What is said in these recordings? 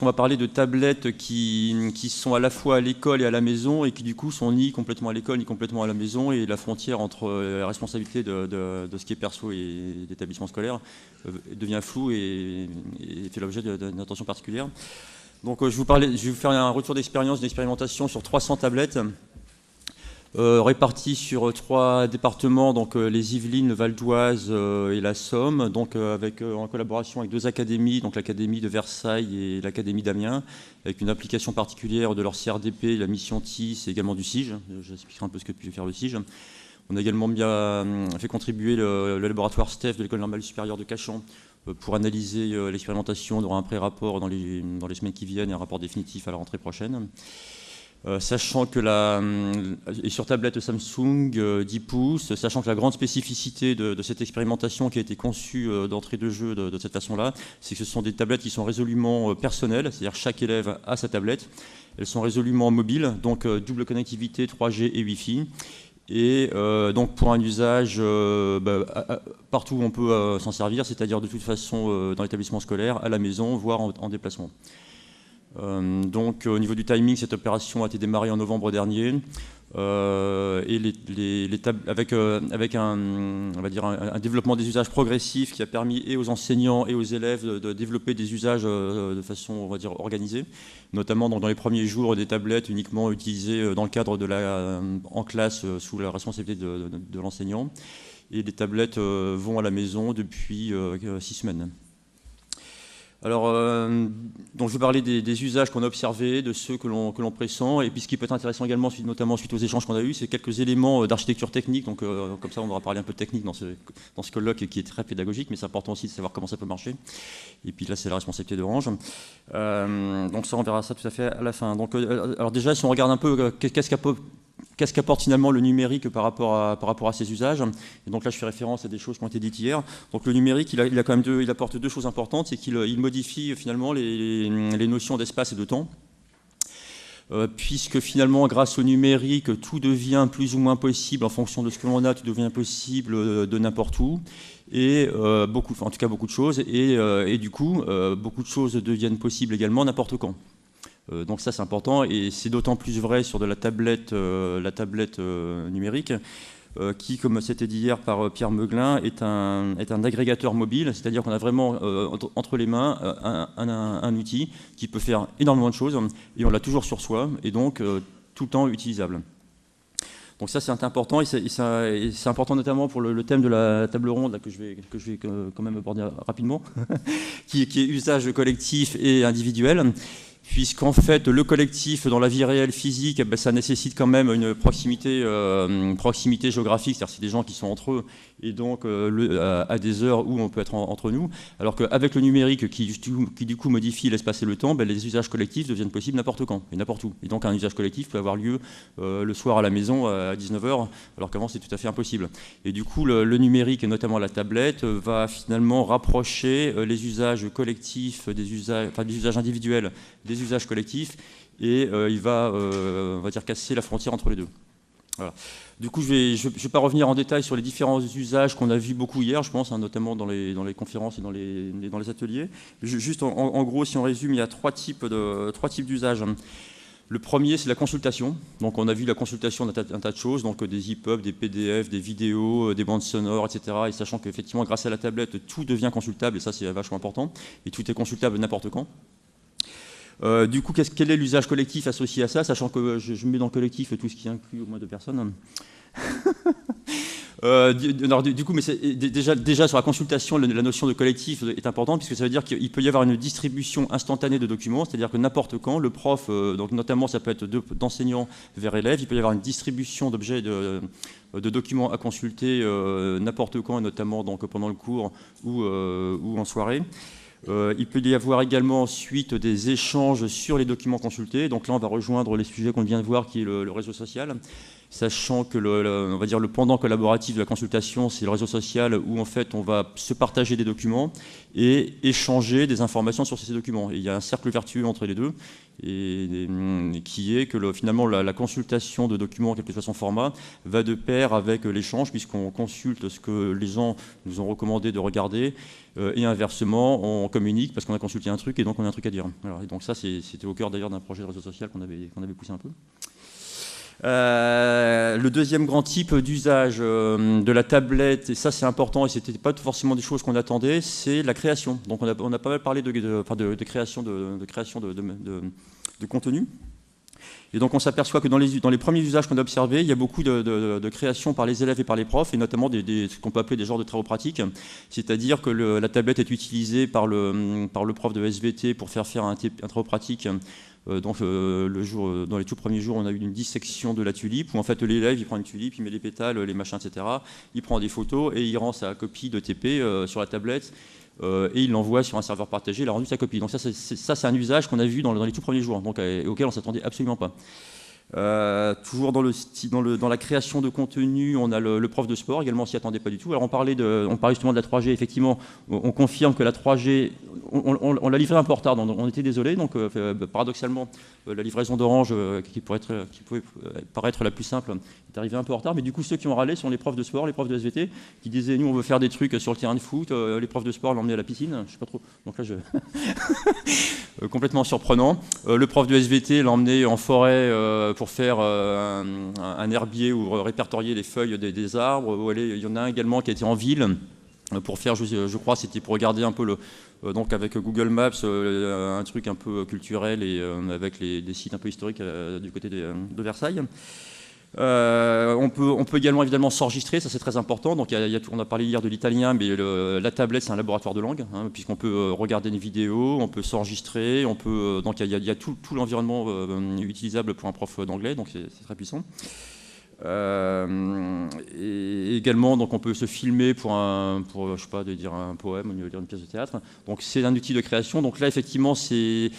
on va parler de tablettes qui sont à la fois à l'école et à la maison et qui du coup sont ni complètement à l'école ni complètement à la maison, et la frontière entre la responsabilité de ce qui est perso et d'établissement scolaire devient floue et fait l'objet d'une attention particulière. Donc je vais vous faire un retour d'expérience, d'une expérimentation sur 300 tablettes réparties sur 3 départements, donc les Yvelines, le Val d'Oise et la Somme, donc en collaboration avec 2 académies, donc l'Académie de Versailles et l'Académie d'Amiens, avec une application particulière de leur CRDP, la mission TIS et également du SIGE. J'expliquerai un peu ce que peut faire le SIGE. On a également bien fait contribuer le laboratoire STEF de l'École normale supérieure de Cachan pour analyser l'expérimentation. On aura un pré-rapport dans les semaines qui viennent et un rapport définitif à la rentrée prochaine. Sachant que et sur tablette Samsung 10 pouces, sachant que la grande spécificité de cette expérimentation qui a été conçue d'entrée de jeu de cette façon-là, c'est que ce sont des tablettes qui sont résolument personnelles, c'est-à-dire chaque élève a sa tablette. Elles sont résolument mobiles, donc double connectivité 3G et Wi-Fi. Et donc pour un usage partout où on peut s'en servir, c'est-à-dire de toute façon dans l'établissement scolaire, à la maison, voire en déplacement. Donc au niveau du timing, cette opération a été démarrée en novembre dernier et avec on va dire un développement des usages progressifs qui a permis et aux enseignants et aux élèves de développer des usages de façon, on va dire, organisée, notamment dans les premiers jours des tablettes uniquement utilisées dans le cadre en classe sous la responsabilité de l'enseignant, et les tablettes vont à la maison depuis 6 semaines. Alors, donc je vais parler des usages qu'on a observés, de ceux que l'on pressent, et puis ce qui peut être intéressant également, notamment suite aux échanges qu'on a eus, c'est quelques éléments d'architecture technique. Donc comme ça, on aura parlé un peu de technique dans ce colloque qui est très pédagogique, mais c'est important aussi de savoir comment ça peut marcher. Et puis là, c'est la responsabilité d'Orange. Donc ça, on verra ça tout à fait à la fin. Donc, alors déjà, si on regarde un peu qu'est-ce qu'apporte finalement le numérique par rapport à ces usages. Et donc là, je fais référence à des choses qui ont été dites hier. Donc le numérique, il apporte 2 choses importantes. C'est qu'il modifie finalement les notions d'espace et de temps. Puisque finalement, grâce au numérique, tout devient plus ou moins possible en fonction de ce que l'on a, tout devient possible de n'importe où. Et en tout cas beaucoup de choses. Et du coup, beaucoup de choses deviennent possibles également n'importe quand. Donc ça, c'est important, et c'est d'autant plus vrai sur de la tablette numérique, qui, comme c'était dit hier par Pierre Meuglin, est un agrégateur mobile, c'est-à-dire qu'on a vraiment entre les mains un outil qui peut faire énormément de choses, et on l'a toujours sur soi, et donc tout le temps utilisable. Donc ça, c'est important, et c'est important notamment pour le thème de la table ronde là, que je vais quand même aborder rapidement, qui est usage collectif et individuel. Puisqu'en fait, le collectif dans la vie réelle physique, ça nécessite quand même une proximité géographique, c'est-à-dire c'est des gens qui sont entre eux, et donc à des heures où on peut être entre nous, alors qu'avec le numérique qui du coup modifie l'espace et le temps, les usages collectifs deviennent possibles n'importe quand et n'importe où. Et donc un usage collectif peut avoir lieu le soir à la maison à 19h, alors qu'avant c'est tout à fait impossible. Et du coup, le numérique, et notamment la tablette, va finalement rapprocher les usages collectifs des usages individuels, des usages collectifs, et il va, on va dire, casser la frontière entre les deux. Voilà. Du coup, je vais pas revenir en détail sur les différents usages qu'on a vus beaucoup hier, je pense, hein, notamment dans les conférences et dans les ateliers. Juste en gros, si on résume, il y a 3 types d'usages. Le premier, c'est la consultation. Donc on a vu la consultation d'un tas de choses, donc des EPUB, des PDF, des vidéos, des bandes sonores, etc. Et sachant qu'effectivement, grâce à la tablette, tout devient consultable, et ça c'est vachement important, et tout est consultable n'importe quand. Du coup, quel est l'usage collectif associé à ça, sachant que je mets dans le collectif tout ce qui inclut au moins 2 personnes. Du coup, mais déjà sur la consultation, la notion de collectif est importante, puisque ça veut dire qu'il peut y avoir une distribution instantanée de documents, c'est-à-dire que n'importe quand, le prof, donc notamment ça peut être d'enseignants vers élèves, il peut y avoir une distribution d'objets de documents à consulter n'importe quand, et notamment donc, pendant le cours ou en soirée. Il peut y avoir également ensuite des échanges sur les documents consultés. Donc là, on va rejoindre les sujets qu'on vient de voir, qui est le réseau social. sachant que on va dire le pendant collaboratif de la consultation, c'est le réseau social où en fait on va se partager des documents et échanger des informations sur ces documents. Et il y a un cercle vertueux entre les deux, et qui est que finalement la consultation de documents, quel que soit son format, va de pair avec l'échange, puisqu'on consulte ce que les gens nous ont recommandé de regarder, et inversement, on communique parce qu'on a consulté un truc et donc on a un truc à dire. Voilà. Et donc ça, c'était au cœur d'ailleurs d'un projet de réseau social qu'on avait poussé un peu. Le deuxième grand type d'usage de la tablette, et ça c'est important et c'était pas forcément des choses qu'on attendait, c'est la création. Donc on a pas mal parlé de création de contenu. Et donc on s'aperçoit que dans les premiers usages qu'on a observés, il y a beaucoup de création par les élèves et par les profs, et notamment ce qu'on peut appeler des genres de travaux pratiques. C'est-à-dire que la tablette est utilisée par le prof de SVT pour faire un travaux pratique. Dans les tout premiers jours, on a eu une dissection de la tulipe, où en fait l'élève il prend une tulipe, il met les pétales, les machins, etc. Il prend des photos et il rend sa copie de TP sur la tablette. Et il l'envoie sur un serveur partagé, il a rendu sa copie. Donc ça c'est un usage qu'on a vu dans les tout premiers jours, donc, auquel on ne s'attendait absolument pas. Toujours dans la création de contenu, on a le prof de sport, également on s'y attendait pas du tout. Alors on parlait justement de la 3G, effectivement, on confirme que la 3G, on l'a livrée un peu en retard, on était désolé, donc paradoxalement, la livraison d'Orange, qui pouvait paraître la plus simple, est arrivée un peu en retard, mais du coup ceux qui ont râlé sont les profs de sport, les profs de SVT, qui disaient nous on veut faire des trucs sur le terrain de foot, les profs de sport l'emmenaient à la piscine, je sais pas trop, donc là complètement surprenant. Le prof de SVT l'emmenait en forêt pour faire un herbier ou répertorier les feuilles des arbres. Il y en a un également qui a été en ville pour faire, je crois, c'était pour regarder un peu donc avec Google Maps, un truc un peu culturel et avec des sites un peu historiques du côté de Versailles. On peut également évidemment s'enregistrer, ça c'est très important. Donc on a parlé hier de l'italien, mais la tablette c'est un laboratoire de langue, hein, puisqu'on peut regarder une vidéo, on peut s'enregistrer, donc il y a tout l'environnement utilisable pour un prof d'anglais, donc c'est très puissant. Et également, donc on peut se filmer pour je sais pas, de dire un poème ou de dire une pièce de théâtre. Donc c'est un outil de création. Donc là, effectivement, c'est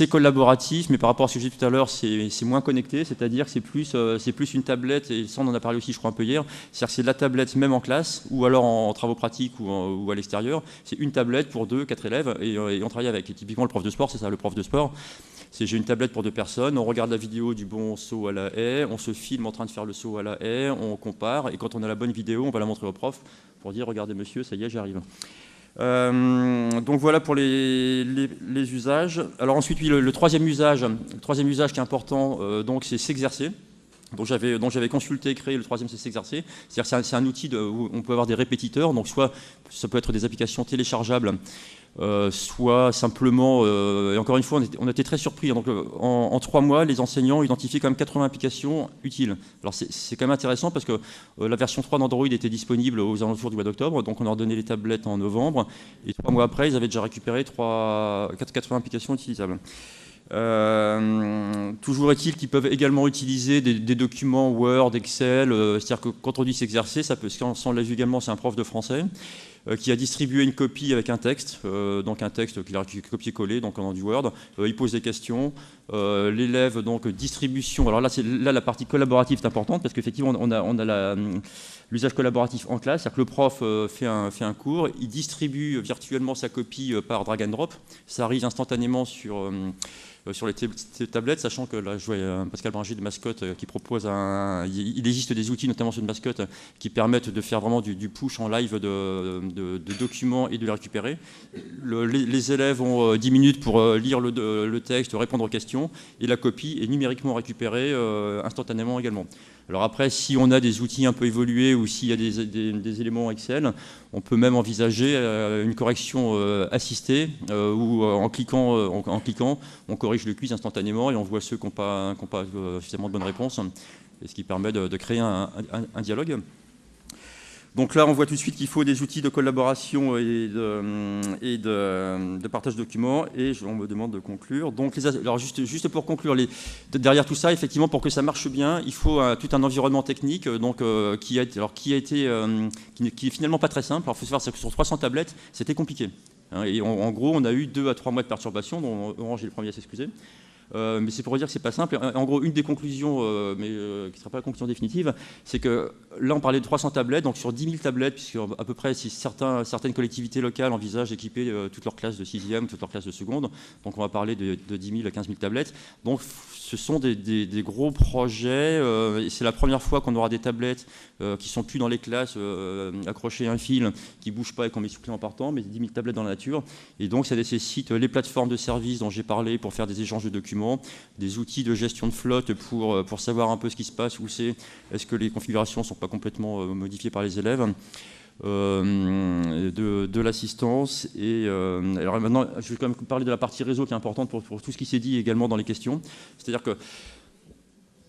collaboratif, mais par rapport à ce que j'ai dit tout à l'heure, c'est moins connecté. C'est-à-dire que c'est plus une tablette, et ça on en a parlé aussi, je crois, un peu hier. C'est-à-dire que c'est de la tablette même en classe, ou alors en travaux pratiques ou à l'extérieur. C'est une tablette pour 2-4 élèves, et on travaille avec. Et typiquement, le prof de sport, c'est ça, le prof de sport. J'ai une tablette pour 2 personnes, on regarde la vidéo du bon saut à la haie, on se filme en train de faire le saut à la haie, on compare, et quand on a la bonne vidéo, on va la montrer au prof pour dire « Regardez monsieur, ça y est, j'y arrive ». Donc voilà pour les usages. Alors ensuite, oui, le troisième usage qui est important, donc c'est s'exercer. dont j'avais consulté et créé. Le troisième, c'est s'exercer. C'est-à-dire que c'est un outil où on peut avoir des répétiteurs. Donc soit ça peut être des applications téléchargeables, soit simplement, et encore une fois, on a été très surpris. Donc, en 3 mois, les enseignants ont identifié quand même 80 applications utiles. Alors c'est quand même intéressant parce que la version 3 d'Android était disponible aux alentours du mois d'octobre, donc on leur donnait les tablettes en novembre, et 3 mois après, ils avaient déjà récupéré 80 applications utilisables. Toujours est-il qu'ils peuvent également utiliser des documents Word, Excel, c'est-à-dire que quand on dit s'exercer, ça peut, on l'a vu également, c'est un prof de français qui a distribué une copie avec un texte, donc un texte qu'il a copié-collé donc dans du Word. Il pose des questions, l'élève donc distribution. Alors là la partie collaborative est importante parce qu'effectivement on a l'usage collaboratif en classe, c'est-à-dire que le prof fait un cours, il distribue virtuellement sa copie par drag and drop, ça arrive instantanément sur les tablettes, sachant que là, je vois Pascal Bringer de Mascotte qui propose il existe des outils, notamment sur de Mascotte, qui permettent de faire vraiment du push en live de documents et de les récupérer. Les élèves ont 10 minutes pour lire le texte, répondre aux questions, et la copie est numériquement récupérée instantanément également. Alors après, si on a des outils un peu évolués ou s'il y a des éléments Excel, on peut même envisager une correction assistée où en cliquant, on corrige le quiz instantanément et on voit ceux qui n'ont pas suffisamment de bonnes réponses, et ce qui permet de créer un dialogue. Donc là, on voit tout de suite qu'il faut des outils de collaboration et de partage de documents, et on me demande de conclure. Donc, alors juste pour conclure, derrière tout ça, effectivement, pour que ça marche bien, il faut tout un environnement technique donc, qui est finalement pas très simple. Alors, il faut savoir que sur 300 tablettes, c'était compliqué. Et en gros, on a eu 2 à 3 mois de perturbation, dont Orange est le premier à s'excuser. mais c'est pour dire que c'est pas simple. En gros, une des conclusions, mais qui ne sera pas la conclusion définitive, c'est que là, on parlait de 300 tablettes, donc sur 10 000 tablettes, puisque à peu près, si certaines collectivités locales envisagent d'équiper toutes leurs classes de 6e, toutes leurs classes de seconde, donc on va parler de 10 000 à 15 000 tablettes. Donc ce sont des gros projets, et c'est la première fois qu'on aura des tablettes qui sont plus dans les classes, accrochées à un fil, qui ne bougent pas et qu'on met sous clé en partant, mais 10 000 tablettes dans la nature. Et donc ça nécessite les plateformes de services dont j'ai parlé pour faire des échanges de documents, des outils de gestion de flotte pour savoir un peu ce qui se passe, où c'est, est-ce que les configurations ne sont pas complètement modifiées par les élèves, de l'assistance. Et alors maintenant, je vais quand même parler de la partie réseau qui est importante pour tout ce qui s'est dit également dans les questions. C'est-à-dire que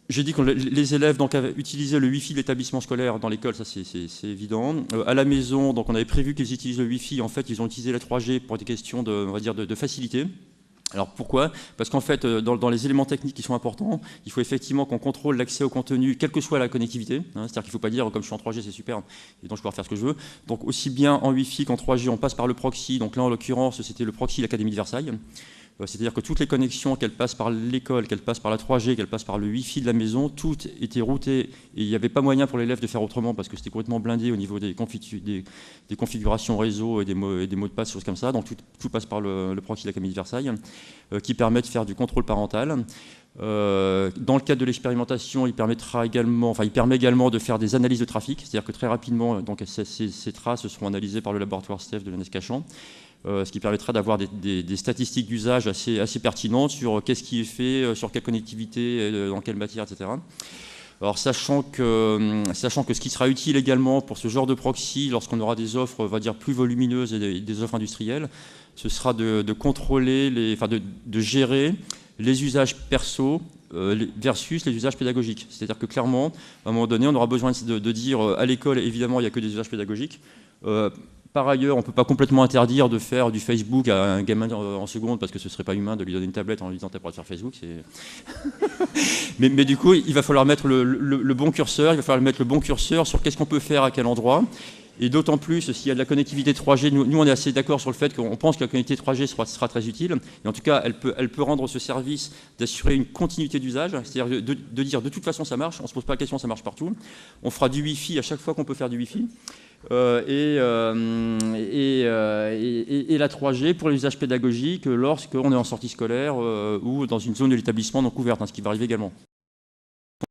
j'ai dit que les élèves donc, avaient utilisé le Wi-Fi de l'établissement scolaire dans l'école, ça c'est évident. À la maison, donc, on avait prévu qu'ils utilisent le Wi-Fi. En fait, ils ont utilisé la 3G pour des questions on va dire de facilité. Alors pourquoi? Parce qu'en fait, dans les éléments techniques qui sont importants, il faut effectivement qu'on contrôle l'accès au contenu, quelle que soit la connectivité. C'est-à-dire qu'il ne faut pas dire, comme je suis en 3G, c'est super, et donc je peux faire ce que je veux. Donc aussi bien en Wi-Fi qu'en 3G, on passe par le proxy. Donc là, en l'occurrence, c'était le proxy de l'Académie de Versailles. C'est-à-dire que toutes les connexions, qu'elles passent par l'école, qu'elles passent par la 3G, qu'elles passent par le Wi-Fi de la maison, toutes étaient routées. Et il n'y avait pas moyen pour l'élève de faire autrement parce que c'était complètement blindé au niveau des configurations réseau et des mots de passe, choses comme ça. Donc tout passe par le proxy de l'Académie de Versailles, qui permet de faire du contrôle parental. Dans le cadre de l'expérimentation, il permet également de faire des analyses de trafic, c'est-à-dire que très rapidement, donc, ces traces seront analysées par le laboratoire STEF de l'ENS Cachan. Ce qui permettra d'avoir des statistiques d'usage assez pertinentes sur qu'est-ce qui est fait, sur quelle connectivité, dans quelle matière, etc. Alors, sachant que ce qui sera utile également pour ce genre de proxy, lorsqu'on aura des offres, on va dire, plus volumineuses et des offres industrielles, ce sera de contrôler, de gérer les usages perso versus les usages pédagogiques. C'est-à-dire que clairement, à un moment donné, on aura besoin de dire à l'école, évidemment, il n'y a que des usages pédagogiques. Par ailleurs, on ne peut pas complètement interdire de faire du Facebook à un gamin en seconde parce que ce ne serait pas humain de lui donner une tablette en lui disant t'as pas de faire Facebook. mais du coup, il va falloir mettre le bon curseur, il va falloir mettre le bon curseur sur qu'est-ce qu'on peut faire à quel endroit. Et d'autant plus, s'il y a de la connectivité 3G, nous on est assez d'accord sur le fait qu'on pense que la connectivité 3G sera très utile. Et en tout cas, elle peut rendre ce service d'assurer une continuité d'usage, c'est-à-dire de dire de toute façon ça marche, on ne se pose pas la question, ça marche partout. On fera du Wi-Fi à chaque fois qu'on peut faire du Wi-Fi. Et la 3G pour les usages pédagogiques lorsqu'on est en sortie scolaire ou dans une zone de l'établissement non couverte, ce qui va arriver également.